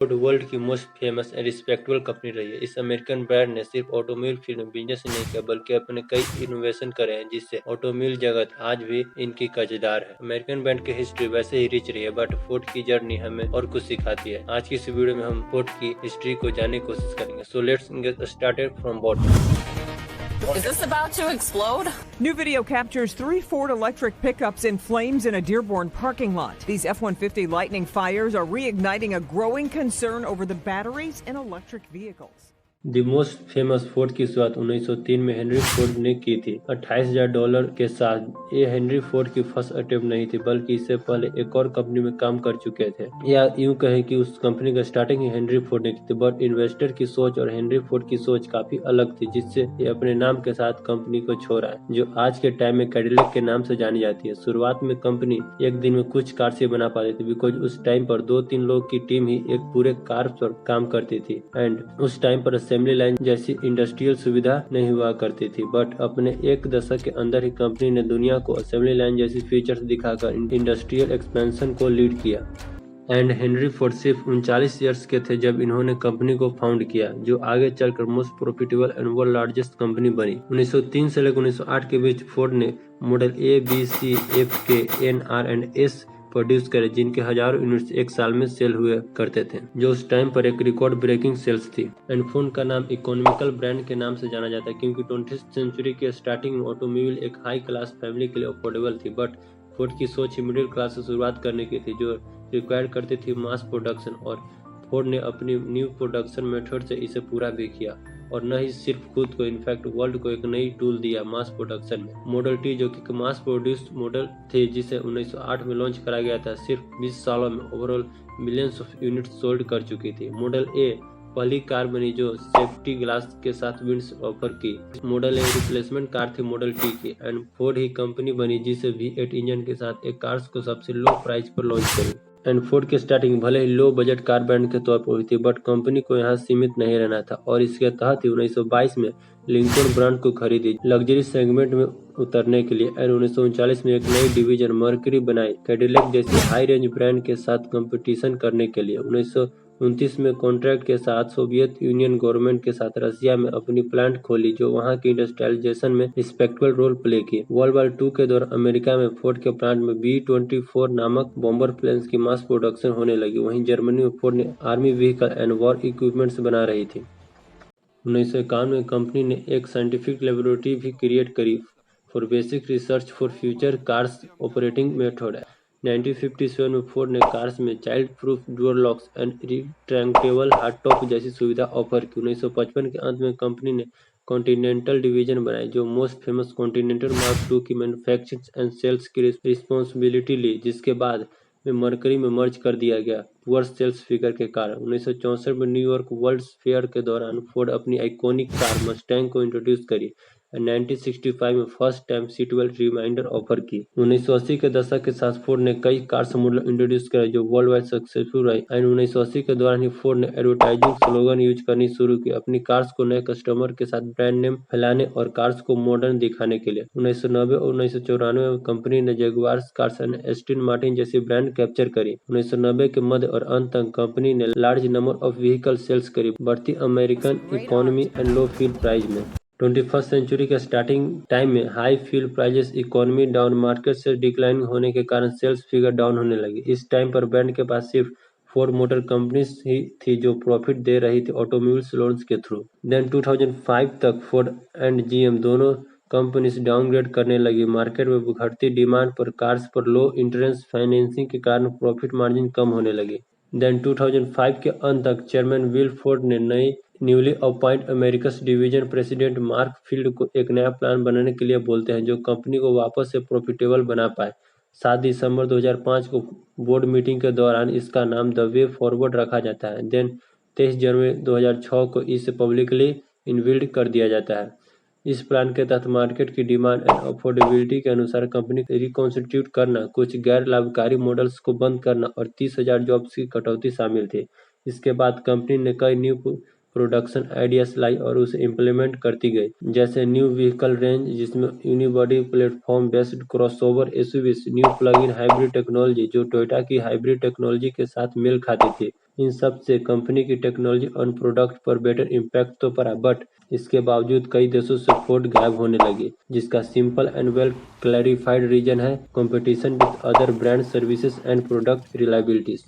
Ford world की most famous and respectable company रही है। इस अमेरिकन ब्रांड ने सिर्फ ऑटोमोबाइल फील्ड में बिजनेस ही नहीं किया बल्कि अपने कई इनोवेशन करे हैं जिससे ऑटोमोबाइल जगत आज भी इनकी कर्जदार है। अमेरिकन ब्रांड की हिस्ट्री वैसे ही रिच रही है बट फोर्ड की जर्नी हमें और कुछ सिखाती है। आज की इस वीडियो में हम फोर्ड की हिस्ट्री को जानने की कोशिश करेंगे। So let's get started from bottom. Is this about to explode? New video captures 3 Ford electric pickups in flames in a Dearborn parking lot. These F-150 Lightning fires are reigniting a growing concern over the batteries in electric vehicles. The most famous Ford की शुरुआत 1903 में Henry Ford ने की थी $28,000 के साथ। ये Henry Ford की फर्स्ट अटेम्प्ट नहीं थी बल्कि इससे पहले एक और कंपनी में काम कर चुके थे, या यूं कहें कि उस कंपनी का स्टार्टिंग ही हेनरी फोर्ड ने की थी। बट इन्वेस्टर की सोच और हेनरी फोर्ड की सोच काफी अलग थी जिससे ये अपने नाम के साथ कंपनी को छोड़ा है जो आज के टाइम में कैडिलैक के नाम से जानी जाती है। शुरुआत में कंपनी एक दिन में कुछ कार से बना पाती थी बिकॉज उस टाइम पर 2-3 लोग की टीम ही एक पूरे कार पर काम करती थी एंड उस टाइम पर असेंबली लाइन जैसी इंडस्ट्रियल सुविधा नहीं हुआ करती थी। बट अपने एक दशक के अंदर ही कंपनी ने दुनिया को असेंबली लाइन जैसी फीचर्स दिखाकर इंडस्ट्रियल एक्सपेंशन को लीड किया। एंड हेनरी फोर्ड सिर्फ 39 ईयर्स के थे जब इन्होंने कंपनी को फाउंड किया जो आगे चलकर most profitable and world largest company बनी। 1903 से लेकर 1908 के बीच फोर्ड ने model A, B, C, F, K, N, R and S produce करे जिनके हजारों यूनिट्स एक साल में सेल हुए करते थे जो उस टाइम पर एक रिकॉर्ड ब्रेकिंग सेल्स थी। एंड फोर्ड का नाम इकोनॉमिकल ब्रांड के नाम से जाना जाता है क्योंकि 20th सेंचुरी के स्टार्टिंग में ऑटोमोबाइल एक हाई क्लास फैमिली के लिए अफोर्डेबल थी। बट फोर्ड की सोच ही मिडिल क्लास से शुरुआत करने की थी जो रिक्वायर करती थी मास प्रोडक्शन, और फोर्ड ने अपनी न्यू प्रोडक्शन मेथड से इसे पूरा भी किया और न ही सिर्फ खुद को इनफैक्ट वर्ल्ड को एक नई टूल दिया मास प्रोडक्शन में। मॉडल टी जो कि मास प्रोड्यूस्ड मॉडल थे जिसे 1908 में लॉन्च करा गया था, सिर्फ 20 सालों में overall millions of units sold कर चुकी थी। मॉडल ए पहली कार बनी जो सेफ्टी ग्लास के साथ विंड्स ऑफर की। मॉडल ए रिप्लेसमेंट कार थी मॉडल टी की एंड फोर्ड ही कंपनी बनी जिसे V8 इंजन के साथ एक कार्स को सबसे लो प्राइस पर लॉन्च करी। एंड फोर्ड की स्टार्टिंग भले ही लो बजट कार ब्रांड के तौर पर हुई थी बट कंपनी को यहाँ सीमित नहीं रहना था और इसके तहत ही 1922 में लिंकन ब्रांड को खरीदी लग्जरी सेगमेंट में उतरने के लिए। एंड 1939 में एक नई डिवीजन मर्क्यूरी बनाई कैडिलैक जैसी हाई रेंज ब्रांड के साथ कंपटीशन करने के लिए। 1929 में कॉन्ट्रैक्ट के साथ सोवियत यूनियन गवर्नमेंट के साथ रशिया में अपनी प्लांट खोली जो वहां की इंडस्ट्रियलाइजेशन में रिस्पेक्टेबल रोल प्ले की। वर्ल्ड वॉर 2 के दौरान अमेरिका में फोर्ड के प्लांट में B-24 नामक बॉम्बर प्लेन्स की मास प्रोडक्शन होने लगी। वहीं जर्मनी में फोर्ड ने army vehicle and war equipments बना रही थी। 1951 में कंपनी ने एक साइंटिफिक लेबोरेटरी भी क्रिएट करी for basic research for future cars operating method. 1957 में फोर्ड ने कार्स में child proof door locks and retractable hardtop जैसी सुविधा ऑफर की। 1955 के अंत में कंपनी ने कॉन्टिनेंटल डिवीजन बनाई जो most famous continental mark II की मैन्युफैक्चरिंग एंड सेल्स की रिस्पॉन्सिबिलिटी ली जिसके बाद में मर्करी में मर्ज कर दिया गया पुअर सेल्स फिगर के कारण। 1964 में न्यूयॉर्क वर्ल्ड फेयर के दौरान फोर्ड अपनी आइकॉनिक कार मस्टैंग को इंट्रोड्यूस करी। 1965 में first time seat belt reminder offer की। 1980 के दशक के साथ फोर्ड ने कई कार्स मॉडल इंट्रोड्यूस करे जो वर्ल्ड वाइड सक्सेसफुल रही। एंड 1980 के दौरान ही फोर्ड ने एडवर्टाइजिंग स्लोगन यूज करनी शुरू की अपनी कार्स को नए कस्टमर के साथ ब्रांड नेम फैलाने और कार्स को मॉडर्न दिखाने के लिए। 1990 और 1994 में कंपनी ने Jaguar cars and Aston Martin जैसी ब्रांड कैप्चर करी। 1990 के मध्य और अंत तक कंपनी ने large number of vehicle sales करी बढ़ती American economy and low fuel price में। 21st सेंचुरी के स्टार्टिंग टाइम में high fuel prices, economy down, market से डिक्लाइन होने के कारण सेल्स फिगर डाउन होने लगी। इस टाइम पर ब्रांड के पास सिर्फ फोर्ड मोटर कंपनीज ही थी जो प्रॉफिट दे रही थी ऑटोमोबाइल लोन्स के थ्रू। देन 2005 तक फोर्ड एंड GM दोनों कंपनीज डाउनग्रेड करने लगी। मार्केट में घटती डिमांड पर कार्स पर लो इंटरेस्ट फाइनेंसिंग के कारण प्रॉफिट मार्जिन कम होने लगी। देन 2005 के अंत तक चेयरमैन विल फोर्ड ने newly appoint Americas division president Mark Field को एक नया प्लान बनाने के लिए बोलते हैं जो कंपनी को वापस से प्रॉफिटेबल बना पाए। 7 दिसंबर 2005 को बोर्ड मीटिंग के दौरान इसका नाम द वे फॉरवर्ड रखा जाता है। देन 23 जनवरी 2006 को इसे पब्लिकली अनवील्ड कर दिया जाता है। इस प्लान के तहत मार्केट की डिमांड एंड अफोर्डेबिलिटी के अनुसार कंपनी को रिकॉन्स्टिट्यूट करना, कुछ गैर लाभकारी मॉडल्स को बंद करना और 30,000 जॉब्स की कटौती शामिल थी। इसके बाद कंपनी ने कई न्यू प्रोडक्शन आइडियाज लाई और उसे इम्प्लीमेंट करती गई, जैसे न्यू व्हीकल रेंज जिसमें unibody platform based crossover SUVs, new plug in hybrid technology जो टोयोटा की हाइब्रिड टेक्नोलॉजी के साथ मेल खाती थी। इन सब से कंपनी की टेक्नोलॉजी और प्रोडक्ट पर बेटर इम्पैक्ट तो पड़ा, बट इसके बावजूद कई देशों से फोर्ड गायब होने लगी, जिसका simple and well clarified reason है competition with other brand services and product रिलायबिलिटीज।